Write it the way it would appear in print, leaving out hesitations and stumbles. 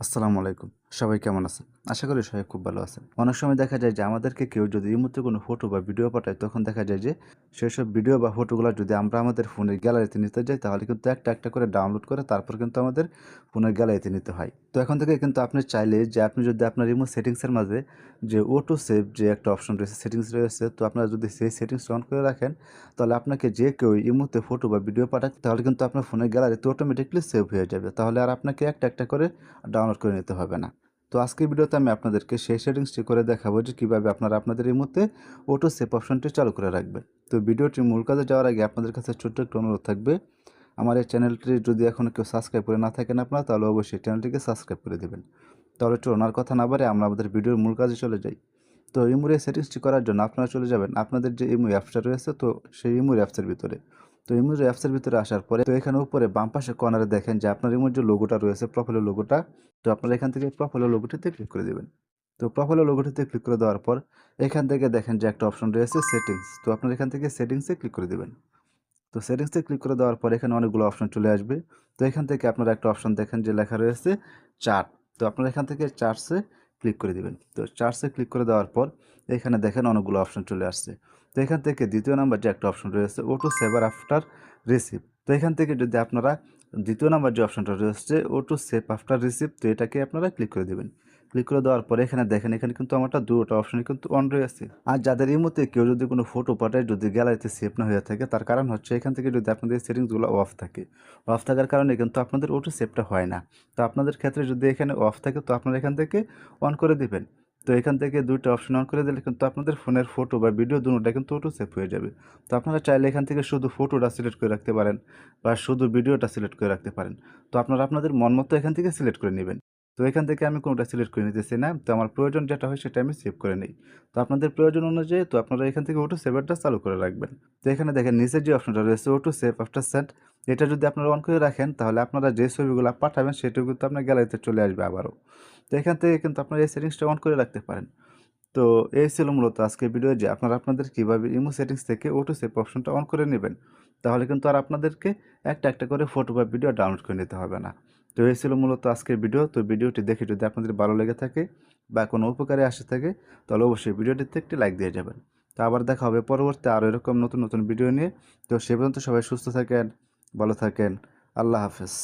আসসালামু আলাইকুম। সবাই কেমন আছেন? আশা করি সবাই খুব ভালো আছেন। অনেক সময় দেখা যায় যে আমাদেরকে কেউ যদি ইমোতে কোনো ফটো বা ভিডিও পাঠায় তখন দেখা যায় যে সেসব ভিডিও বা ফটোগুলা যদি আমরা আমাদের ফোনের গ্যালারিতে নিতে যাই তাহলে কিন্তু একটা করে ডাউনলোড করে তারপর কিন্তু আমাদের ফোনের গ্যালারিতে নিতে হয়। তো এখন থেকে কিন্তু আপনি চাইলে যে আপনি যদি আপনার ইমো সেটিংসের মাঝে যে অটো সেভ যে একটা অপশন রয়েছে, সেটিংস রয়েছে, তো আপনারা যদি সেই সেটিংসটা অন করে রাখেন তাহলে আপনাকে যে কেউ ইমোতে ফটো বা ভিডিও পাঠাক তাহলে কিন্তু আপনার ফোনের গ্যালারিতে অটোমেটিক্যালি সেভ হয়ে যাবে। তাহলে আর আপনাকে একটা করে ডাউনলোড করে নিতে হবে না। তো আজকের ভিডিওতে আমি আপনাদেরকে সেই সেটিংসটি করে দেখাবো যে কীভাবে আপনারা আপনাদের এই মুহূর্তে অটো সেভ অপশনটি চালু করে রাখবেন। তো ভিডিওটির মূল কাজে যাওয়ার আগে আপনাদের কাছে ছোট্ট একটু অনুরোধ থাকবে, আমার এই চ্যানেলটি যদি এখনও কেউ সাবস্ক্রাইব করে না থাকেন আপনারা তাহলে অবশ্যই চ্যানেলটিকে সাবস্ক্রাইব করে দেবেন। তাহলে চলুন আর কথা না বাড়িয়ে আমরা আমাদের ভিডিওর মূল কাজে চলে যাই। তো ইমোর এই সেটিংসটি করার জন্য আপনারা চলে যাবেন আপনাদের যে ইমো অ্যাপসটা রয়েছে, তো সেই ইমোর অ্যাপসের ভিতরে। তো ইমোর অ্যাপসের ভিতরে আসার পরে তো এখানে উপরে বাম পাশে কর্নারে দেখেন যে আপনার ইমোর যে লোগোটা রয়েছে, প্রোফাইলের লোগোটা, তো আপনারা এখান থেকে প্রোফাইলের লোগোটিতে ক্লিক করে দেবেন। তো প্রোফাইলের লোগোটিতে ক্লিক করে দেওয়ার পর এখান থেকে দেখেন যে একটা অপশন রয়েছে সেটিংস, তো আপনারা এখান থেকে সেটিংসে ক্লিক করে দেবেন। তো সেটিংসে ক্লিক করে দেওয়ার পর এখানে অনেকগুলো অপশন চলে আসবে। তো এখান থেকে আপনারা একটা অপশন দেখেন যে লেখা রয়েছে চার্ট, তো আপনারা এখান থেকে চার্টসে ক্লিক করে দিবেন। তো চার্টসে ক্লিক করে দেওয়ার পর এখানে দেখেন অনেকগুলো অপশন চলে আসছে। তো এখান থেকে দ্বিতীয় নাম্বার যে একটা অপশন রয়েছে অটো সেভার আফটার রিসিভ, তো এখান থেকে যদি আপনারা দ্বিতীয় নাম্বার যে অপশনটা রয়েছে অটো সেভ আফটার রিসিভ, তো এটাকে আপনারা ক্লিক করে দেবেন। ক্লিক করে দেওয়ার পরে এখানে দেখেন এখানে কিন্তু আমারটা দুটো অপশনই কিন্তু অন রয়েছে। আর যাদের ইমোতে কেউ যদি কোনো ফটো পাঠায় যদি গ্যালারিতে সেভ না হয়ে থাকে তার কারণ হচ্ছে এখান থেকে যদি আপনাদের সেটিংসগুলো অফ থাকে, অফ থাকার কারণে কিন্তু আপনাদের অটো সেভটা হয় না। তো আপনাদের ক্ষেত্রে যদি এখানে অফ থাকে তো আপনারা এখান থেকে অন করে দিবেন। তো এখান থেকে দুইটা অপশন অন করে দিলে কিন্তু আপনাদের ফোনের ফটো বা ভিডিও দুটোটা কিন্তু অটো সেভ হয়ে যাবে। তো আপনারা চাইলে এখান থেকে শুধু ফটোটা সিলেক্ট করে রাখতে পারেন বা শুধু ভিডিওটা সিলেক্ট করে রাখতে পারেন। তো আপনারা আপনাদের মন মতো এখান থেকে সিলেক্ট করে নেবেন। তো এখান থেকে আমি কোনোটা সিলেক্ট করে নিতেছি না। তো আমার প্রয়োজন যেটা হয় সেটা আমি সেভ করে নেই। তো আপনাদের প্রয়োজন অনুযায়ী তো আপনারা এখান থেকে অটো সেভারটা চালু করে রাখবেন। তো এখানে দেখেন নিচের যে অপশনটা রয়েছে অটো সেভ আফটার সেন্ড, এটা যদি আপনারা অন করে রাখেন তাহলে আপনারা যে ছবিগুলো পাঠাবেন সেটাও কিন্তু আপনার গ্যালারিতে চলে আসবে আবারও। তো এখান থেকে কিন্তু আপনারা এই সেটিংসটা অন করে রাখতে পারেন। তো এই ছিল মূলত আজকের ভিডিও যে আপনারা আপনাদের কীভাবে ইমো সেটিংস থেকে অটো সেভ অপশনটা অন করে নেবেন। তাহলে কিন্তু আর আপনাদেরকে একটা করে ফটো বা ভিডিও ডাউনলোড করে নিতে হবে না। তো এই ছিল মূলত আজকের ভিডিও। তো ভিডিওটি দেখে যদি আপনাদের ভালো লেগে থাকে বা কোনো উপকারে আসে থাকে তাহলে অবশ্যই ভিডিওটিতে একটি লাইক দিয়ে যাবেন। তো আবার দেখা হবে পরবর্তী আরও এরকম নতুন ভিডিও নিয়ে। তো সে পর্যন্ত সবাই সুস্থ থাকেন, ভালো থাকেন। আল্লাহ হাফেজ।